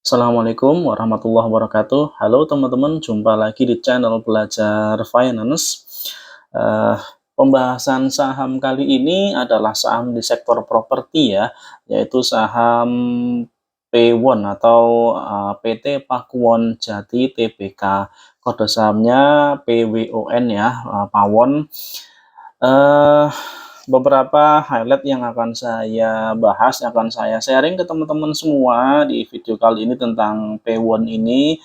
Assalamualaikum warahmatullahi wabarakatuh. Halo teman-teman, jumpa lagi di channel Belajar Finance. Eh, Pembahasan saham kali ini adalah saham di sektor properti ya, yaitu saham P1 atau PT Pakuwon Jati Tbk. Kode sahamnya PWON ya, Pawon. Eh, Beberapa highlight yang akan saya bahas, akan saya sharing ke teman-teman semua di video kali ini tentang P1 ini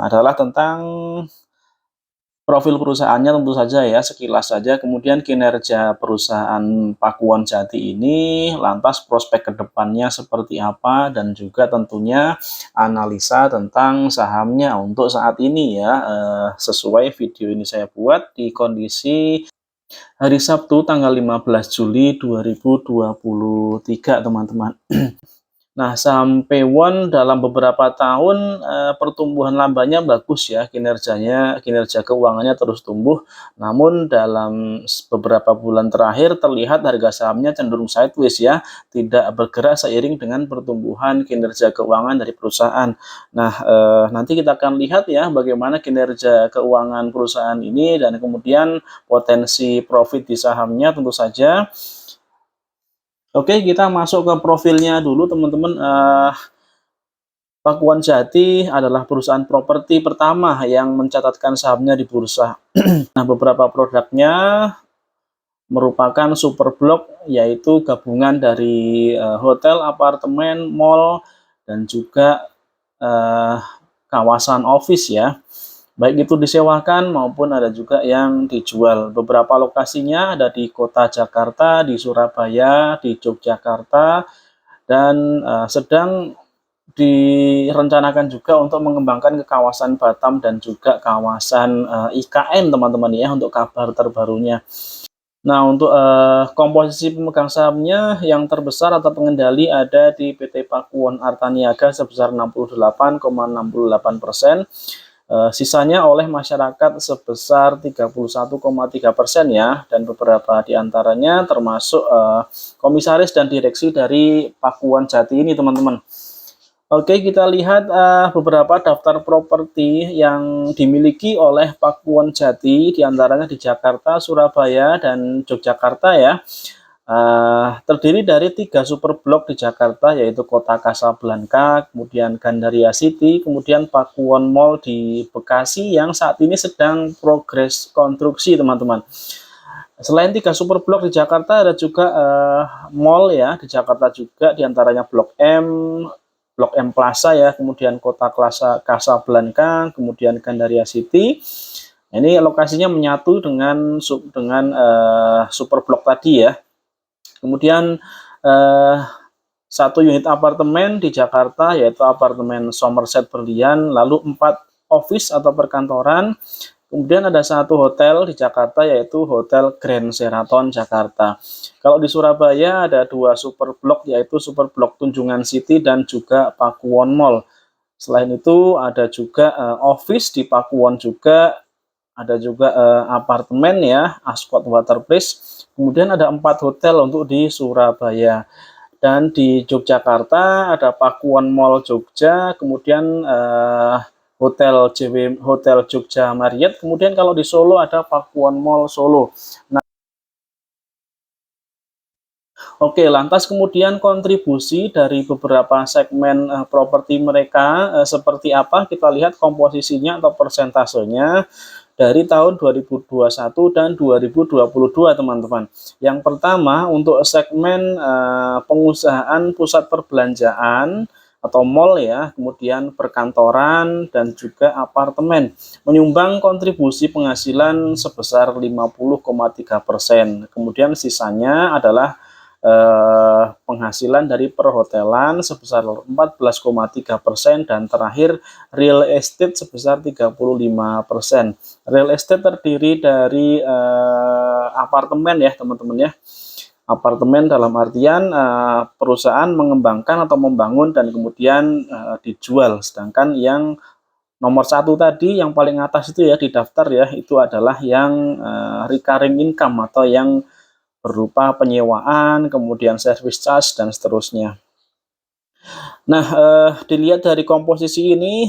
adalah tentang profil perusahaannya tentu saja ya, sekilas saja, kemudian kinerja perusahaan Pakuwon Jati ini, lantas prospek kedepannya seperti apa, dan juga tentunya analisa tentang sahamnya untuk saat ini ya, sesuai video ini saya buat di kondisi hari Sabtu tanggal 15 Juli 2023 teman-teman. Nah, saham P1 dalam beberapa tahun pertumbuhan lambannya bagus ya, kinerja keuangannya terus tumbuh. Namun dalam beberapa bulan terakhir terlihat harga sahamnya cenderung sideways ya, tidak bergerak seiring dengan pertumbuhan kinerja keuangan dari perusahaan. Nah, nanti kita akan lihat ya bagaimana kinerja keuangan perusahaan ini dan kemudian potensi profit di sahamnya tentu saja. Oke, kita masuk ke profilnya dulu teman-teman. Pakuwon Jati adalah perusahaan properti pertama yang mencatatkan sahamnya di bursa. Nah, beberapa produknya merupakan super blok, yaitu gabungan dari hotel, apartemen, mall, dan juga kawasan office ya. Baik itu disewakan maupun ada juga yang dijual. Beberapa lokasinya ada di kota Jakarta, di Surabaya, di Yogyakarta, dan sedang direncanakan juga untuk mengembangkan ke kawasan Batam dan juga kawasan IKN teman-teman ya, untuk kabar terbarunya. Nah, untuk komposisi pemegang sahamnya yang terbesar atau pengendali ada di PT Pakuwon Artaniaga sebesar 68,68%. Sisanya oleh masyarakat sebesar 31,3% ya, dan beberapa diantaranya termasuk komisaris dan direksi dari Pakuwon Jati ini teman-teman. Oke, kita lihat beberapa daftar properti yang dimiliki oleh Pakuwon Jati, diantaranya di Jakarta, Surabaya, dan Yogyakarta ya. Terdiri dari 3 super blok di Jakarta, yaitu Kota Kasablanka, kemudian Gandaria City, kemudian Pakuwon Mall di Bekasi yang saat ini sedang progres konstruksi teman-teman. Selain 3 super blok di Jakarta, ada juga mall ya di Jakarta juga, diantaranya Blok M Plaza ya, kemudian Kota Kasablanka, kemudian Gandaria City. Ini lokasinya menyatu dengan super blok tadi ya. Kemudian satu unit apartemen di Jakarta, yaitu apartemen Somerset Berlian, lalu 4 office atau perkantoran. Kemudian ada satu hotel di Jakarta, yaitu Hotel Grand Sheraton Jakarta. Kalau di Surabaya ada 2 super blok, yaitu super blok Tunjungan City dan juga Pakuwon Mall. Selain itu ada juga office di Pakuwon juga, ada juga apartemen ya, Ascot Water Place. Kemudian ada 4 hotel untuk di Surabaya. Dan di Yogyakarta ada Pakuwon Mall Jogja, kemudian Hotel Jogja Marriott, kemudian kalau di Solo ada Pakuwon Mall Solo. Nah, oke, lantas kemudian kontribusi dari beberapa segmen properti mereka seperti apa? Kita lihat komposisinya atau persentasenya dari tahun 2021 dan 2022 teman-teman. Yang pertama untuk segmen pengusahaan pusat perbelanjaan atau mall ya, kemudian perkantoran dan juga apartemen, menyumbang kontribusi penghasilan sebesar 50,3%. Kemudian sisanya adalah penghasilan dari perhotelan sebesar 14,3%, dan terakhir real estate sebesar 35%. Real estate terdiri dari apartemen ya teman-teman ya. Apartemen dalam artian perusahaan mengembangkan atau membangun dan kemudian dijual. Sedangkan yang nomor 1 tadi yang paling atas itu ya di daftar ya, itu adalah yang recurring income atau yang berupa penyewaan, kemudian service charge dan seterusnya. Nah, dilihat dari komposisi ini,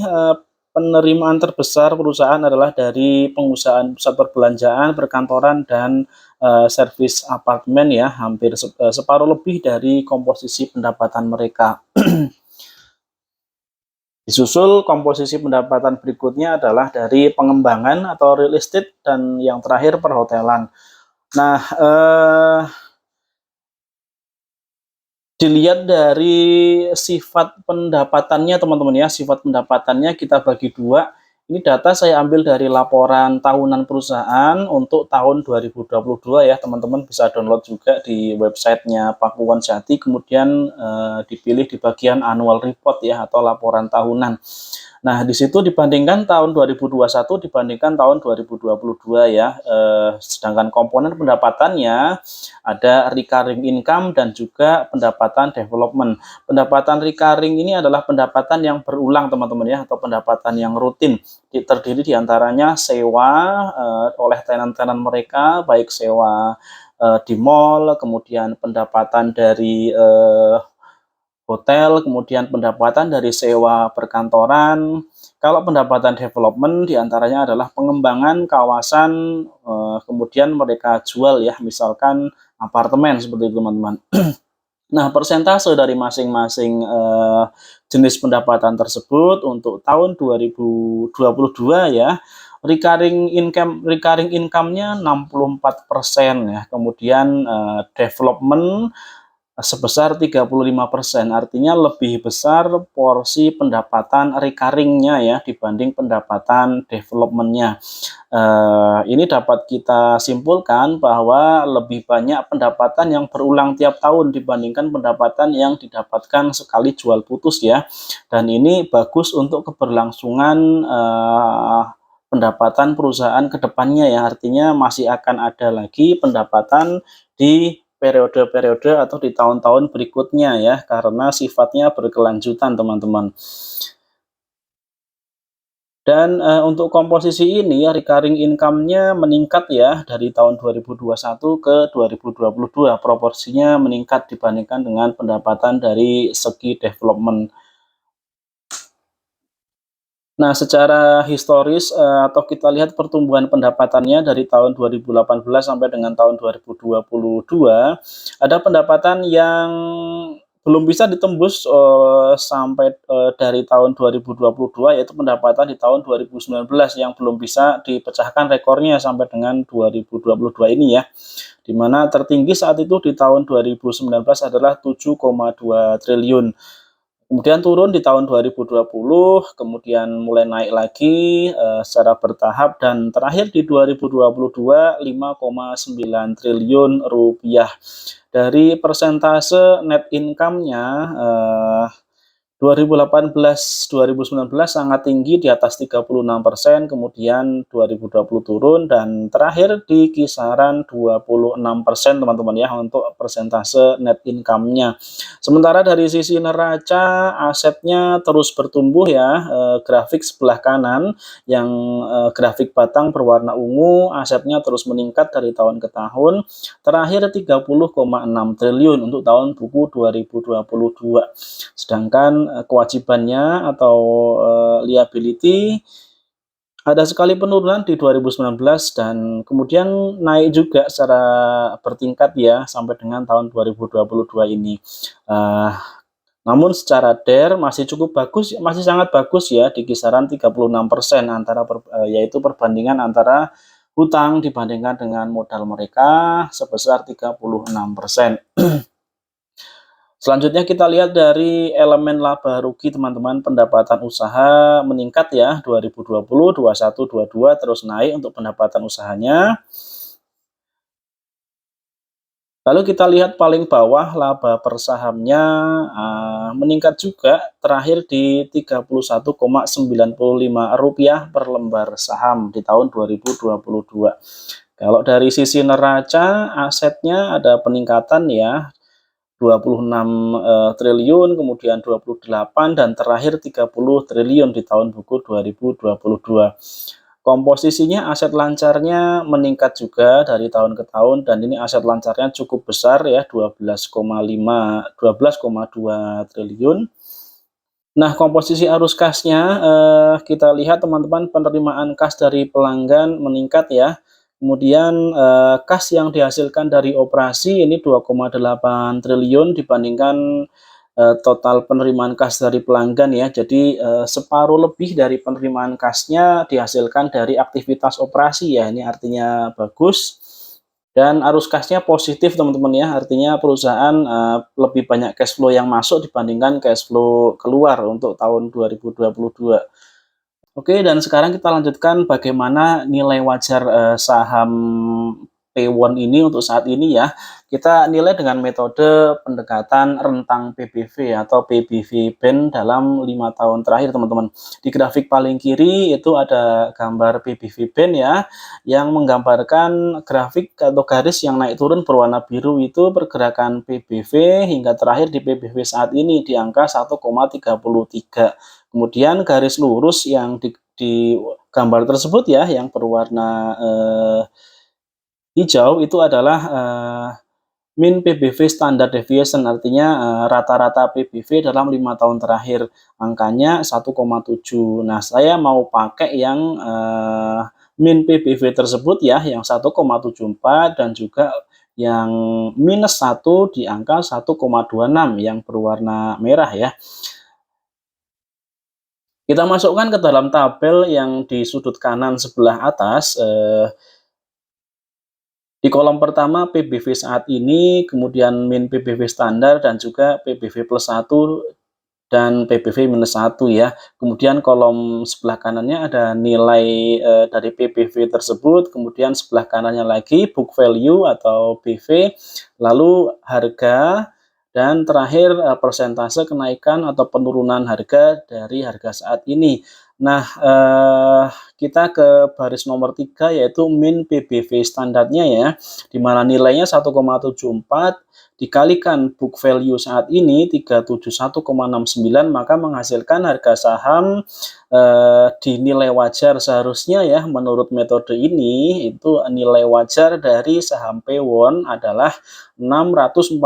penerimaan terbesar perusahaan adalah dari pengusahaan pusat perbelanjaan, perkantoran, dan, servis apartemen ya, hampir separuh lebih dari komposisi pendapatan mereka. Disusul komposisi pendapatan berikutnya adalah dari pengembangan atau real estate dan yang terakhir perhotelan. Nah, dilihat dari sifat pendapatannya teman-teman ya, sifat pendapatannya kita bagi dua. Ini data saya ambil dari laporan tahunan perusahaan untuk tahun 2022 ya, teman-teman bisa download juga di websitenya Pakuwon Jati, kemudian dipilih di bagian annual report ya, atau laporan tahunan. Nah, di situ dibandingkan tahun 2021 dibandingkan tahun 2022 ya, sedangkan komponen pendapatannya ada recurring income dan juga pendapatan development. Pendapatan recurring ini adalah pendapatan yang berulang teman-teman ya, atau pendapatan yang rutin. Terdiri diantaranya sewa oleh tenan-tenan mereka, baik sewa di mall, kemudian pendapatan dari hotel, kemudian pendapatan dari sewa perkantoran. Kalau pendapatan development diantaranya adalah pengembangan kawasan, kemudian mereka jual ya, misalkan apartemen seperti itu teman-teman. Nah, persentase dari masing-masing jenis pendapatan tersebut untuk tahun 2022 ya, recurring income-nya 64% ya, kemudian development sebesar 35%, artinya lebih besar porsi pendapatan recurring-nya ya dibanding pendapatan development-nya. Ini dapat kita simpulkan bahwa lebih banyak pendapatan yang berulang tiap tahun dibandingkan pendapatan yang didapatkan sekali jual putus ya. Dan ini bagus untuk keberlangsungan pendapatan perusahaan ke depannya ya, artinya masih akan ada lagi pendapatan di periode-periode atau di tahun-tahun berikutnya ya, karena sifatnya berkelanjutan teman-teman. Dan untuk komposisi ini recurring income-nya meningkat ya dari tahun 2021 ke 2022, proporsinya meningkat dibandingkan dengan pendapatan dari segi development. Nah, secara historis atau kita lihat pertumbuhan pendapatannya dari tahun 2018 sampai dengan tahun 2022, ada pendapatan yang belum bisa ditembus sampai dari tahun 2022, yaitu pendapatan di tahun 2019 yang belum bisa dipecahkan rekornya sampai dengan 2022 ini ya. Di mana tertinggi saat itu di tahun 2019 adalah 7,2 triliun. Kemudian turun di tahun 2020, kemudian mulai naik lagi secara bertahap, dan terakhir di 2022 5,9 triliun rupiah. Dari persentase net income-nya 2018-2019 sangat tinggi di atas 36%, kemudian 2020 turun, dan terakhir di kisaran 26% teman-teman ya untuk persentase net income-nya. Sementara dari sisi neraca asetnya terus bertumbuh ya, grafik sebelah kanan yang grafik batang berwarna ungu, asetnya terus meningkat dari tahun ke tahun. Terakhir 30,6 triliun untuk tahun buku 2022. Sedangkan kewajibannya atau liability ada sekali penurunan di 2019 dan kemudian naik juga secara bertingkat ya sampai dengan tahun 2022 ini. Namun secara DER masih cukup bagus, masih sangat bagus ya di kisaran 36% yaitu perbandingan antara hutang dibandingkan dengan modal mereka sebesar 36%. Selanjutnya kita lihat dari elemen laba rugi teman-teman, pendapatan usaha meningkat ya 2020, 21, 22 terus naik untuk pendapatan usahanya. Lalu kita lihat paling bawah laba per sahamnya meningkat juga, terakhir di Rp31,95 per lembar saham di tahun 2022. Kalau dari sisi neraca asetnya ada peningkatan ya, 26 triliun, kemudian 28, dan terakhir 30 triliun di tahun buku 2022. Komposisinya aset lancarnya meningkat juga dari tahun ke tahun, dan ini aset lancarnya cukup besar ya, 12,2 triliun. Nah, komposisi arus kasnya, kita lihat teman-teman, penerimaan kas dari pelanggan meningkat ya. Kemudian, kas yang dihasilkan dari operasi ini 2,8 triliun dibandingkan, total penerimaan kas dari pelanggan ya. Jadi, separuh lebih dari penerimaan kasnya dihasilkan dari aktivitas operasi ya, ini artinya bagus. Dan arus kasnya positif teman-teman ya, artinya perusahaan, lebih banyak cash flow yang masuk dibandingkan cash flow keluar untuk tahun 2022. Oke, dan sekarang kita lanjutkan bagaimana nilai wajar, saham P1 ini untuk saat ini ya. Kita nilai dengan metode pendekatan rentang PBV atau PBV band dalam 5 tahun terakhir teman-teman. Di grafik paling kiri itu ada gambar PBV band ya, yang menggambarkan grafik atau garis yang naik turun berwarna biru itu pergerakan PBV hingga terakhir di PBV saat ini di angka 1,33. Kemudian garis lurus yang di gambar tersebut ya, yang berwarna, hijau itu adalah, mean PBV standard deviation, artinya, rata-rata PBV dalam 5 tahun terakhir, angkanya 1,7. Nah, saya mau pakai yang, mean PBV tersebut ya, yang 1,74 dan juga yang -1 di angka 1,26 yang berwarna merah ya. Kita masukkan ke dalam tabel yang di sudut kanan sebelah atas, di kolom pertama PBV saat ini, kemudian min PBV standar dan juga PBV plus 1 dan PBV minus 1 ya. Kemudian kolom sebelah kanannya ada nilai, dari PBV tersebut, kemudian sebelah kanannya lagi book value atau BV, lalu harga, dan terakhir, persentase kenaikan atau penurunan harga dari harga saat ini. Nah, kita ke baris nomor 3 yaitu min PBV standarnya ya, di mana nilainya 1,74 dikalikan book value saat ini 371,69 maka menghasilkan harga saham, dinilai wajar seharusnya ya menurut metode ini itu nilai wajar dari saham P1 adalah 647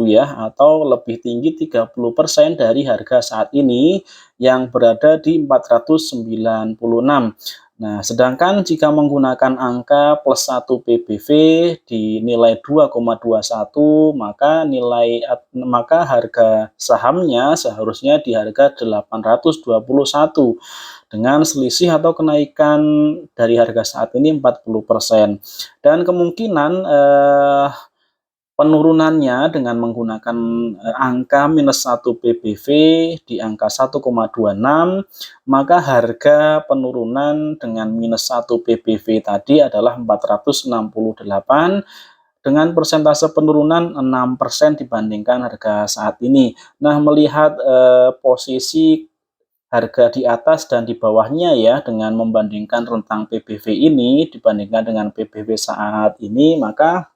ya, atau lebih tinggi 30% dari harga saat ini yang berada di 496. Nah, sedangkan jika menggunakan angka plus 1 PBV di nilai 2,21, maka harga sahamnya seharusnya di harga 821 dengan selisih atau kenaikan dari harga saat ini 40%. Dan kemungkinan penurunannya dengan menggunakan, angka -1 PBV di angka 1,26, maka harga penurunan dengan -1 PBV tadi adalah 468 dengan persentase penurunan 6% dibandingkan harga saat ini. Nah, melihat, posisi harga di atas dan di bawahnya ya, dengan membandingkan rentang PBV ini dibandingkan dengan PBV saat ini, maka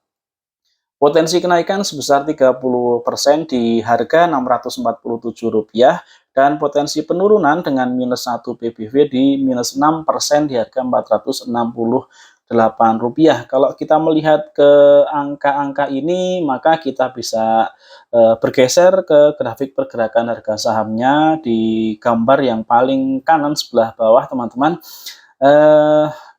potensi kenaikan sebesar 30% di harga Rp647 dan potensi penurunan dengan -1 PBV di -6% di harga Rp468. Kalau kita melihat ke angka-angka ini, maka kita bisa bergeser ke grafik pergerakan harga sahamnya di gambar yang paling kanan sebelah bawah teman-teman.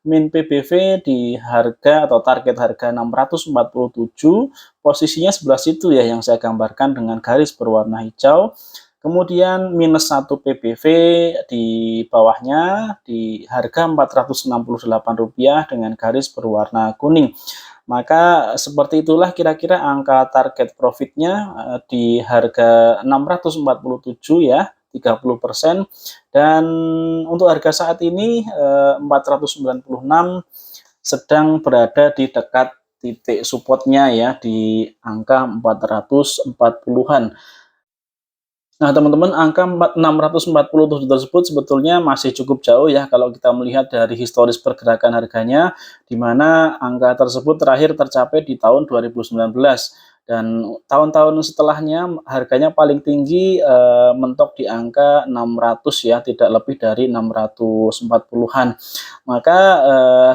Min PBV di harga atau target harga 647, posisinya sebelah situ ya yang saya gambarkan dengan garis berwarna hijau. Kemudian -1 PBV di bawahnya di harga Rp468 dengan garis berwarna kuning. Maka seperti itulah kira-kira angka target profitnya, di harga 647 ya, 30%, dan untuk harga saat ini, 496 sedang berada di dekat titik supportnya ya, di angka 440-an. Nah, teman-teman, angka 647 tersebut sebetulnya masih cukup jauh ya kalau kita melihat dari historis pergerakan harganya, di mana angka tersebut terakhir tercapai di tahun 2019 dan tahun-tahun setelahnya harganya paling tinggi, mentok di angka 600 ya, tidak lebih dari 640-an. Maka,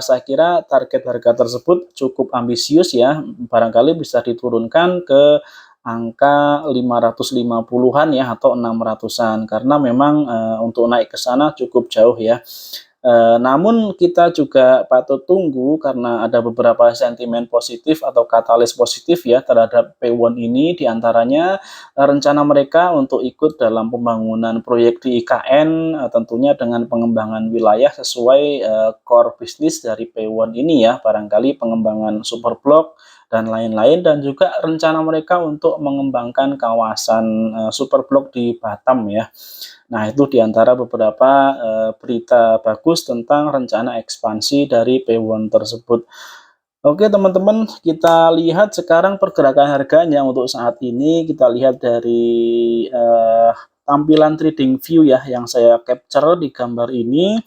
saya kira target harga tersebut cukup ambisius ya, barangkali bisa diturunkan ke angka 550-an ya atau 600-an karena memang untuk naik ke sana cukup jauh ya. Namun kita juga patut tunggu karena ada beberapa sentimen positif atau katalis positif ya terhadap P1 ini, diantaranya rencana mereka untuk ikut dalam pembangunan proyek di IKN, tentunya dengan pengembangan wilayah sesuai core bisnis dari P1 ini ya, barangkali pengembangan superblok dan lain-lain, dan juga rencana mereka untuk mengembangkan kawasan superblok di Batam ya. Nah, itu diantara beberapa berita bagus tentang rencana ekspansi dari P1 tersebut. Oke teman-teman, kita lihat sekarang pergerakan harganya untuk saat ini. Kita lihat dari tampilan trading view ya yang saya capture di gambar ini.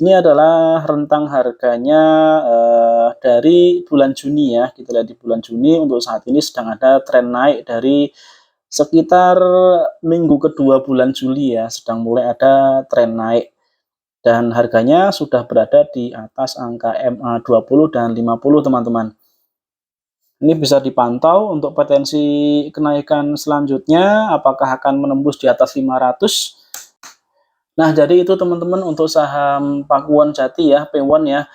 Ini adalah rentang harganya dari bulan Juni ya. Kita lihat di bulan Juni untuk saat ini sedang ada tren naik dari sekitar minggu kedua bulan Juli ya, sedang mulai ada tren naik dan harganya sudah berada di atas angka MA20 dan 50 teman-teman. Ini bisa dipantau untuk potensi kenaikan selanjutnya, apakah akan menembus di atas 500. Nah, jadi itu teman-teman untuk saham Pakuwon Jati ya, P1 ya.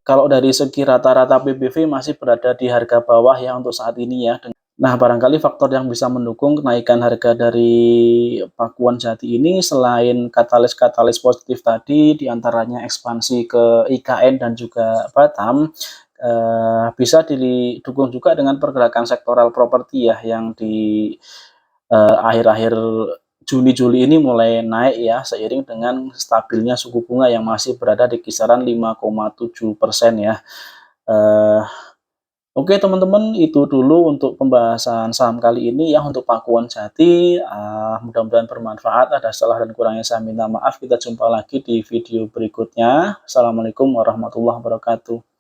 Kalau dari segi rata-rata PBV masih berada di harga bawah ya untuk saat ini ya. Nah, barangkali faktor yang bisa mendukung kenaikan harga dari Pakuwon Jati ini selain katalis-katalis positif tadi, diantaranya ekspansi ke IKN dan juga Batam, bisa didukung juga dengan pergerakan sektoral properti ya, yang di akhir-akhir Juni-Juli ini mulai naik ya, seiring dengan stabilnya suku bunga yang masih berada di kisaran 5,7% ya. Oke teman-teman, itu dulu untuk pembahasan saham kali ini ya untuk Pakuwon Jati. Mudah-mudahan bermanfaat. Ada salah dan kurangnya saya minta maaf. Kita jumpa lagi di video berikutnya. Assalamualaikum warahmatullahi wabarakatuh.